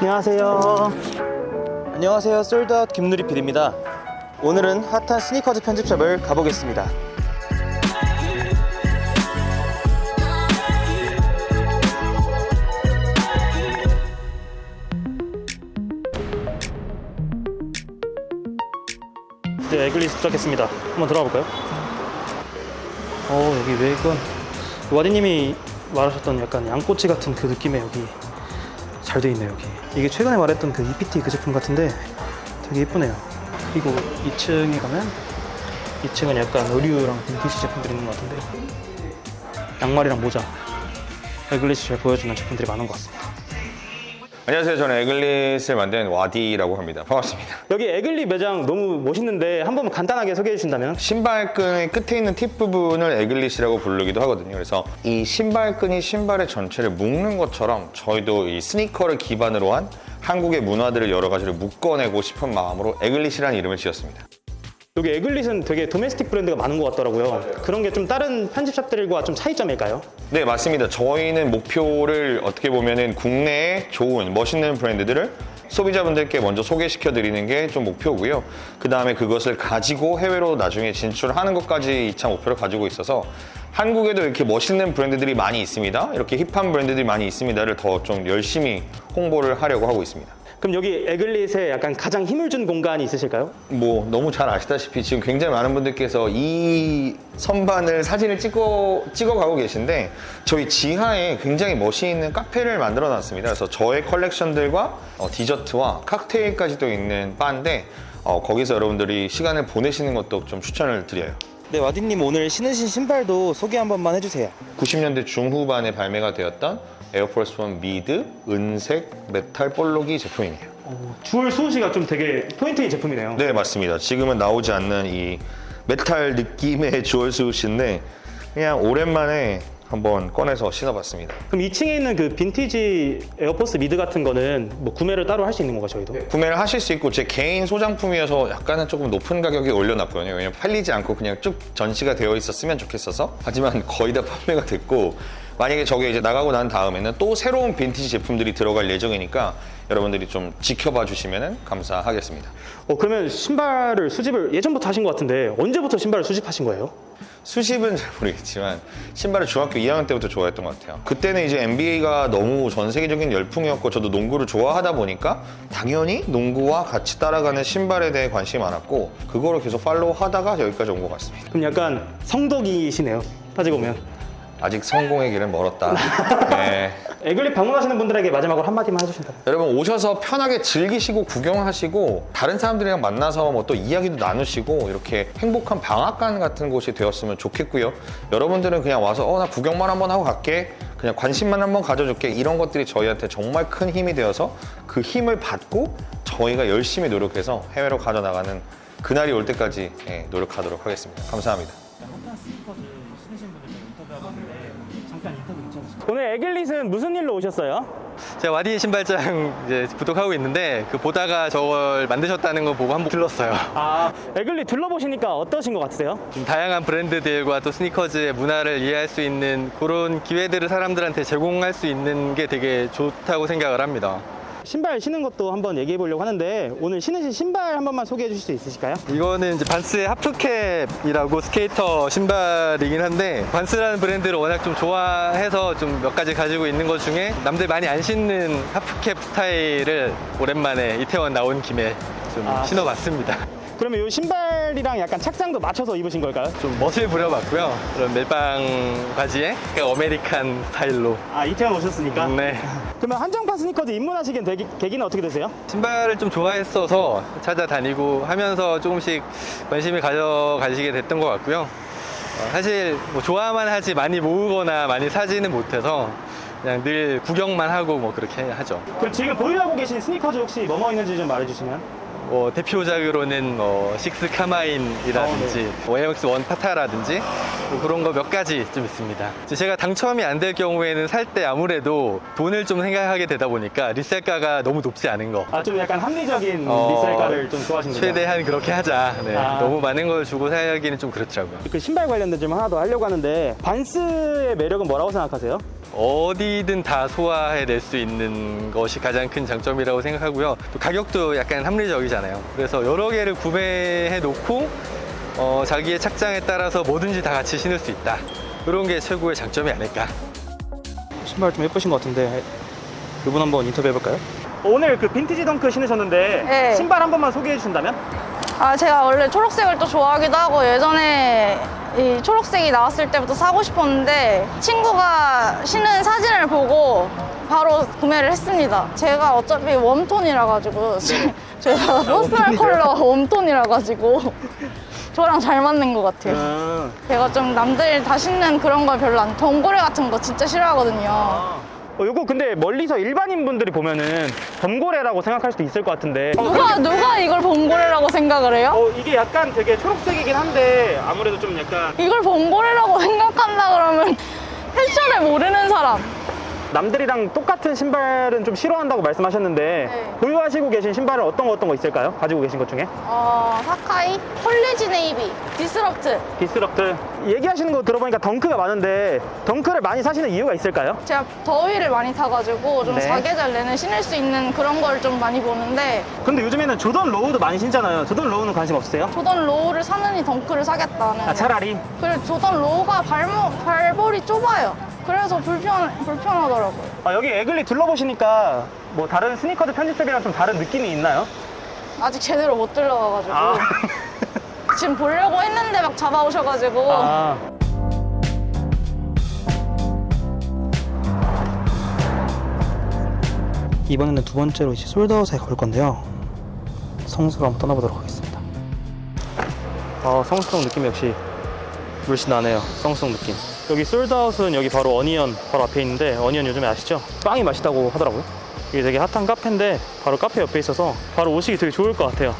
안녕하세요. 안녕하세요. 솔드아웃 김누리 PD입니다. 오늘은 핫한 스니커즈 편집샵을 가보겠습니다. 이제 에글리스 도착했습니다. 한번 들어가 볼까요? 여기 외관 와디님이 말하셨던 약간 양꼬치 같은 그 느낌의 여기 잘 돼 있네요. 여기 이게 최근에 말했던 그 EPT 그 제품 같은데 되게 예쁘네요. 그리고 2층에 가면 2층은 약간 의류랑 빈티지 제품들이 있는 것 같은데 양말이랑 모자 에글리스를 보여주는 제품들이 많은 것 같습니다. 안녕하세요. 저는 에글릿을 만든 와디라고 합니다. 반갑습니다. 여기 에글리 매장 너무 멋있는데 한 번만 간단하게 소개해 주신다면? 신발끈의 끝에 있는 팁 부분을 에글릿이라고 부르기도 하거든요. 그래서 이 신발끈이 신발의 전체를 묶는 것처럼 저희도 이 스니커를 기반으로 한 한국의 문화들을 여러 가지를 묶어내고 싶은 마음으로 에글릿이라는 이름을 지었습니다. 여기 에글릿은 되게 도메스틱 브랜드가 많은 것 같더라고요. 그런 게 좀 다른 편집샵들과 좀 차이점일까요? 네, 맞습니다. 저희는 목표를 어떻게 보면은 국내에 좋은 멋있는 브랜드들을 소비자분들께 먼저 소개시켜 드리는 게 좀 목표고요. 그 다음에 그것을 가지고 해외로 나중에 진출하는 것까지 2차 목표를 가지고 있어서 한국에도 이렇게 멋있는 브랜드들이 많이 있습니다. 이렇게 힙한 브랜드들이 많이 있습니다를 더 좀 열심히 홍보를 하려고 하고 있습니다. 그럼 여기 에글릿에 약간 가장 힘을 준 공간이 있으실까요? 뭐 너무 잘 아시다시피 지금 굉장히 많은 분들께서 이 선반을 사진을 찍어가고 계신데 저희 지하에 굉장히 멋있는 카페를 만들어 놨습니다. 그래서 저의 컬렉션들과 디저트와 칵테일까지도 있는 바인데 거기서 여러분들이 시간을 보내시는 것도 좀 추천을 드려요. 네, 와디님 오늘 신으신 신발도 소개 한 번만 해주세요. 90년대 중후반에 발매가 되었던 에어포스 원 미드 은색 메탈 볼로기 제품이에요. 주얼 수호시가 좀 되게 포인트인 제품이네요. 네, 맞습니다. 지금은 나오지 않는 이 메탈 느낌의 주얼 스우시인데 그냥 오랜만에 한번 꺼내서 신어봤습니다. 그럼 2층에 있는 그 빈티지 에어포스 미드 같은 거는 뭐 구매를 따로 할 수 있는 건가요, 저희도? 구매를 하실 수 있고 제 개인 소장품이어서 약간은 조금 높은 가격에 올려놨거든요. 왜냐면 팔리지 않고 그냥 쭉 전시가 되어 있었으면 좋겠어서. 하지만 거의 다 판매가 됐고 만약에 저게 이제 나가고 난 다음에는 또 새로운 빈티지 제품들이 들어갈 예정이니까 여러분들이 좀 지켜봐 주시면 감사하겠습니다. 그러면 신발을 수집을 예전부터 하신 것 같은데 언제부터 신발을 수집하신 거예요? 수집은 잘 모르겠지만 신발을 중학교 2학년 때부터 좋아했던 것 같아요. 그때는 이제 NBA가 너무 전 세계적인 열풍이었고 저도 농구를 좋아하다 보니까 당연히 농구와 같이 따라가는 신발에 대해 관심이 많았고 그거를 계속 팔로우 하다가 여기까지 온 것 같습니다. 그럼 약간 성덕이시네요, 따지고 보면. 아직 성공의 길은 멀었다. 네. 에글릿 방문하시는 분들에게 마지막으로 한마디만 해주신다면? 여러분 오셔서 편하게 즐기시고 구경하시고 다른 사람들이랑 만나서 뭐 또 이야기도 나누시고 이렇게 행복한 방앗간 같은 곳이 되었으면 좋겠고요. 여러분들은 그냥 와서 나 구경만 한번 하고 갈게, 그냥 관심만 한번 가져줄게, 이런 것들이 저희한테 정말 큰 힘이 되어서 그 힘을 받고 저희가 열심히 노력해서 해외로 가져나가는 그날이 올 때까지 노력하도록 하겠습니다. 감사합니다. 오늘 에글릿은 무슨 일로 오셨어요? 제가 와디 신발장 이제 구독하고 있는데 그 보다가 저걸 만드셨다는 거 보고 한번 들렀어요. 에글릿 둘러보시니까 어떠신 것 같으세요? 좀 다양한 브랜드들과 또 스니커즈의 문화를 이해할 수 있는 그런 기회들을 사람들한테 제공할 수 있는 게 되게 좋다고 생각을 합니다. 신발 신는 것도 한번 얘기해 보려고 하는데 오늘 신으신 신발 한 번만 소개해 주실 수 있으실까요? 이거는 이제 반스의 하프캡이라고 스케이터 신발이긴 한데 반스라는 브랜드를 워낙 좀 좋아해서 좀 몇 가지 가지고 있는 것 중에 남들 많이 안 신는 하프캡 스타일을 오랜만에 이태원 나온 김에 좀 신어봤습니다. 그러면 이 신발이랑 약간 착장도 맞춰서 입으신 걸까요? 좀 멋을 부려봤고요. 그런 멜빵 바지에 아메리칸 스타일로. 이태원 오셨으니까? 네. 그러면 한정판 스니커즈 입문하시게 계기는 어떻게 되세요? 신발을 좀 좋아했어서 찾아다니고 하면서 조금씩 관심을 가져가시게 됐던 것 같고요. 사실 뭐 좋아만 하지 많이 모으거나 많이 사지는 못해서 그냥 늘 구경만 하고 뭐 그렇게 하죠. 그럼 지금 보유하고 계신 스니커즈 혹시 뭐뭐 있는지 좀 말해주시면? 대표작으로는 식스 카마인이라든지 에어맥스 원 파타라든지 뭐 그런 거 몇 가지 좀 있습니다. 제가 당첨이 안 될 경우에는 살 때 아무래도 돈을 좀 생각하게 되다 보니까 리셀가가 너무 높지 않은 거. 좀 약간 합리적인 리셀가를 좀 좋아하시는 최대한 그렇게 하자. 네. 아. 너무 많은 걸 주고 사기는 좀 그렇더라고요. 그 신발 관련된 좀 하나 더 하려고 하는데 반스의 매력은 뭐라고 생각하세요? 어디든 다 소화해낼 수 있는 것이 가장 큰 장점이라고 생각하고요. 또 가격도 약간 합리적이잖아요. 그래서 여러 개를 구매해 놓고 자기의 착장에 따라서 뭐든지 다 같이 신을 수 있다. 그런 게 최고의 장점이 아닐까. 신발 좀 예쁘신 것 같은데 이분 한번 인터뷰 해볼까요? 오늘 그 빈티지 덩크 신으셨는데 네. 신발 한 번만 소개해 주신다면? 제가 원래 초록색을 또 좋아하기도 하고 예전에 이 초록색이 나왔을 때부터 사고 싶었는데 친구가 신은 사진을 보고 바로 구매를 했습니다. 제가 어차피 웜톤이라 가지고 제가 퍼스널 컬러 웜톤이라 가지고 저랑 잘 맞는 것 같아요. 제가 좀 남들 다 신는 그런 걸 별로 안 범고래 같은 거 진짜 싫어하거든요. 요거 근데 멀리서 일반인 분들이 보면은 범고래라고 생각할 수도 있을 것 같은데 누가 이걸 범고래라고 생각을 해요? 이게 약간 되게 초록색이긴 한데 아무래도 좀 약간 이걸 범고래라고 생각한다 그러면 패션을 모르는 사람. 남들이랑 똑같은 신발은 좀 싫어한다고 말씀하셨는데 네. 보유하시고 계신 신발은 어떤 거 있을까요? 가지고 계신 것 중에? 사카이, 콜리지 네이비, 디스럽트. 디스럽트 얘기하시는 거 들어보니까 덩크가 많은데 덩크를 많이 사시는 이유가 있을까요? 제가 더위를 많이 타가지고 좀 네. 사계절 내내 신을 수 있는 그런 걸 좀 많이 보는데 근데 요즘에는 조던 로우도 많이 신잖아요. 조던 로우는 관심 없으세요? 조던 로우를 사느니 덩크를 사겠다는. 차라리 그리고 조던 로우가 발볼이 좁아요. 그래서 불편하더라고요. 여기 에글리 둘러보시니까 뭐 다른 스니커즈 편집샵이랑 좀 다른 느낌이 있나요? 아직 제대로 못 들러가가지고 아. 지금 보려고 했는데 막 잡아오셔가지고 이번에는 두 번째로 이제 솔드아웃에 걸 건데요. 성수로 한번 떠나보도록 하겠습니다. 성수동 느낌 역시 물씬 나네요. 성수동 느낌. 여기 솔드아웃은 여기 바로 어니언 바로 앞에 있는데 어니언 요즘에 아시죠? 빵이 맛있다고 하더라고요. 이게 되게 핫한 카페인데 바로 카페 옆에 있어서 바로 오시기 되게 좋을 것 같아요.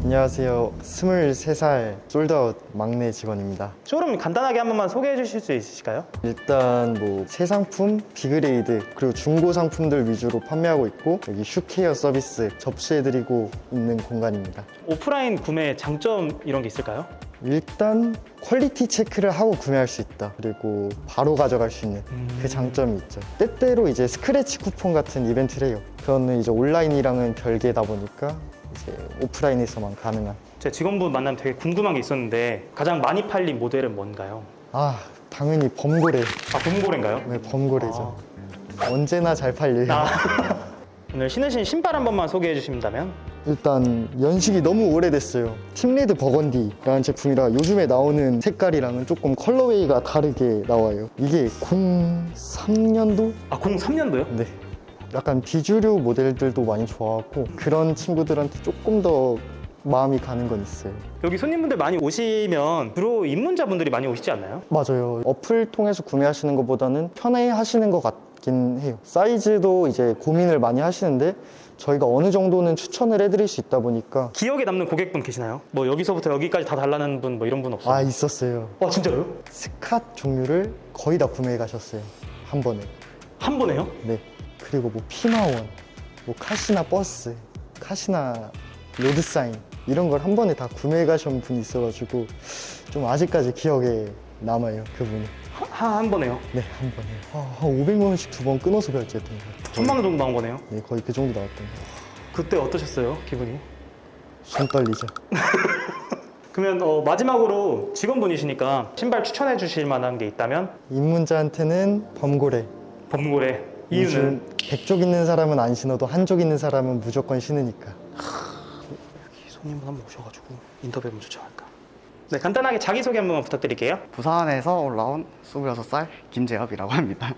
안녕하세요. 23살 솔드아웃 막내 직원입니다. 쇼룸 간단하게 한 번만 소개해 주실 수 있으실까요? 일단 뭐 새 상품, 비그레이드, 그리고 중고 상품들 위주로 판매하고 있고 여기 슈케어 서비스 접수해드리고 있는 공간입니다. 오프라인 구매 장점 이런 게 있을까요? 일단 퀄리티 체크를 하고 구매할 수 있다. 그리고 바로 가져갈 수 있는 그 장점이 있죠. 때때로 이제 스크래치 쿠폰 같은 이벤트를 해요. 그거는 이제 온라인이랑은 별개다 보니까 이제 오프라인에서만 가능한. 제 직원분 만나면 되게 궁금한 게 있었는데 가장 많이 팔린 모델은 뭔가요? 당연히 범고래. 범고래인가요? 네, 범고래죠. 언제나 잘 팔려요. 오늘 신으신 신발 한 번만 소개해 주신다면? 일단 연식이 너무 오래됐어요. 팀레드 버건디라는 제품이라 요즘에 나오는 색깔이랑은 조금 컬러웨이가 다르게 나와요. 이게 03년도? 03년도요? 네. 약간 비주류 모델들도 많이 좋아하고 그런 친구들한테 조금 더 마음이 가는 건 있어요. 여기 손님분들 많이 오시면 주로 입문자분들이 많이 오시지 않나요? 맞아요. 어플 통해서 구매하시는 것보다는 편해 하시는 것 같긴 해요. 사이즈도 이제 고민을 많이 하시는데 저희가 어느 정도는 추천을 해드릴 수 있다 보니까. 기억에 남는 고객분 계시나요? 뭐 여기서부터 여기까지 다 달라는 분 뭐 이런 분 없어요? 있었어요. 진짜로요? 스캇 종류를 거의 다 구매해 가셨어요. 한 번에. 한 번에요? 네. 그리고 뭐 피마원, 뭐 카시나 버스, 카시나 로드사인 이런 걸 한 번에 다 구매해 가신 분이 있어가지고 좀 아직까지 기억에 남아요, 그분이. 한 번에요? 네, 한 번에. 한 500만 원씩 두 번 끊어서 결제했던 것 같아요. 1000만 원 정도 나온 거네요? 네, 거의 그 정도 나왔던 것 같아요. 그때 어떠셨어요? 기분이? 손 떨리죠. 그러면 마지막으로 직원분이시니까 신발 추천해 주실 만한 게 있다면? 입문자한테는 범고래. 범고래. 이유는? 요즘 100쪽 있는 사람은 안 신어도 한쪽 있는 사람은 무조건 신으니까. 여기 손님분 한번 오셔가지고 인터뷰 한번 요청할까? 네, 간단하게 자기소개 한번 부탁드릴게요. 부산에서 올라온 26살 김재엽이라고 합니다.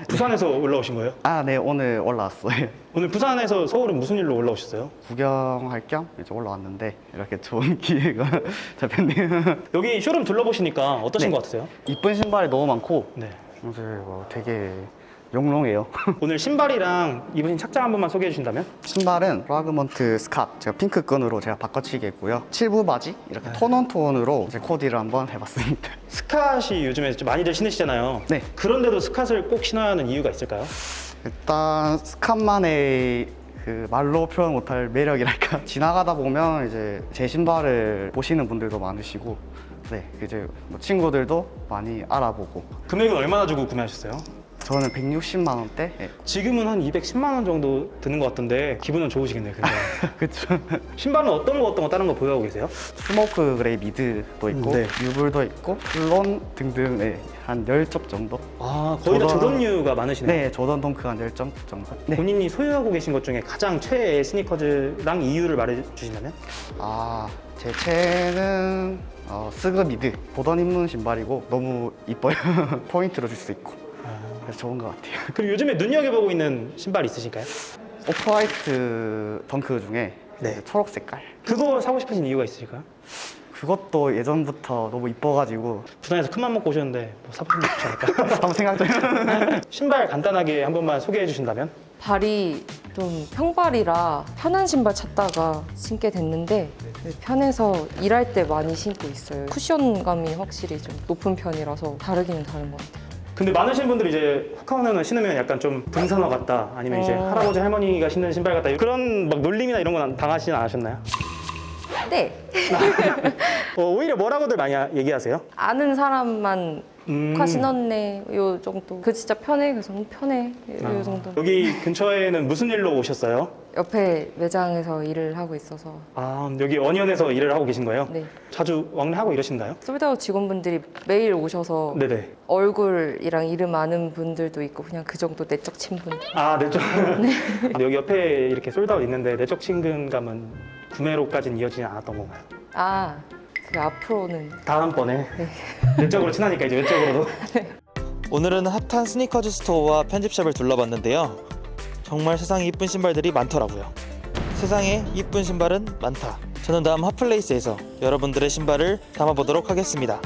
부산에서 올라오신 거예요? 아, 네, 오늘 올라왔어요. 오늘 부산에서 서울은 무슨 일로 올라오셨어요? 구경할 겸 이제 올라왔는데 이렇게 좋은 기회가 잡혔네요. 여기 쇼룸 둘러보시니까 어떠신 네. 것 같으세요? 이쁜 신발이 너무 많고 네. 이제 뭐 되게 영롱해요. 오늘 신발이랑 입으신 착장 한 번만 소개해 주신다면? 신발은 프라그먼트 스캅, 제가 핑크끈으로 제가 바꿔치기 했고요. 7부 바지 이렇게 톤온톤으로 이제 코디를 한번 해봤습니다. 스캇이 요즘에 좀 많이들 신으시잖아요. 네. 그런데도 스캇을 꼭 신어야 하는 이유가 있을까요? 일단 스캅만의 그 말로 표현 못할 매력이랄까. 지나가다 보면 이제 제 신발을 보시는 분들도 많으시고, 네, 이제 뭐 친구들도 많이 알아보고. 금액은 얼마나 주고 구매하셨어요? 저는 160만 원대. 네. 지금은 한 210만 원 정도 드는 것 같던데 기분은 좋으시겠네요. 근데 그쵸. 신발은 어떤 거 다른 거 보유하고 계세요? 스모크 그레이 미드도 있고, 네. 유불도 있고, 플론 등등, 네, 한 10쪽 정도. 아, 거의 다 조던- 조던류가 많으시네요. 네, 조던 덩크 한 10쪽 정도. 네. 본인이 소유하고 계신 것 중에 가장 최애 스니커즈랑 이유를 말해 주신다면? 아, 제 최애는 스그 미드. 보던 입는 신발이고, 너무 이뻐요. 포인트로 줄 수 있고. 그래서 좋은 것 같아요. 그리고 요즘에 눈여겨보고 있는 신발 있으실까요? 오프화이트 덩크 중에 네. 이제 초록 색깔. 그거 사고 싶으신 이유가 있으실까요? 그것도 예전부터 너무 이뻐가지고 부산에서 큰맘 먹고 오셨는데 뭐 사보시면 좋지 않을까? 한번 생각 좀 해요. 신발 간단하게 한 번만 소개해 주신다면? 발이 좀 평발이라 편한 신발 찾다가 신게 됐는데 편해서 일할 때 많이 신고 있어요. 쿠션감이 확실히 좀 높은 편이라서 다르기는 다른 것 같아요. 근데 많으신 분들이 이제 후카오는 신으면 약간 좀 등산화 같다 아니면 이제 할아버지 할머니가 신는 신발 같다 그런 막 놀림이나 이런 건 당하시진 않으셨나요? 네, 오히려 뭐라고들 많이 얘기하세요? 아는 사람만 후카 신었네 요 정도. 그 진짜 편해. 그래서 편해 요 정도. 여기 근처에는 무슨 일로 오셨어요? 옆에 매장에서 일을 하고 있어서 아, 여기 어니언에서 일을 하고 계신 거예요? 네. 자주 왕래하고 이러신가요? 솔드아웃 직원분들이 매일 오셔서 네네. 얼굴이랑 이름 아는 분들도 있고 그냥 그 정도 내적 친분. 아, 내적. 여기 옆에 이렇게 솔드아웃 있는데 내적 친근감은 구매로까지는 이어지지 않았던 건가요? 아, 그 앞으로는 다음번에 내적으로 친하니까 이제 외적으로도. 오늘은 핫한 스니커즈 스토어와 편집샵을 둘러봤는데요. 정말 세상에 이쁜 신발들이 많더라고요. 세상에 이쁜 신발은 많다. 저는 다음 핫플레이스에서 여러분들의 신발을 담아보도록 하겠습니다.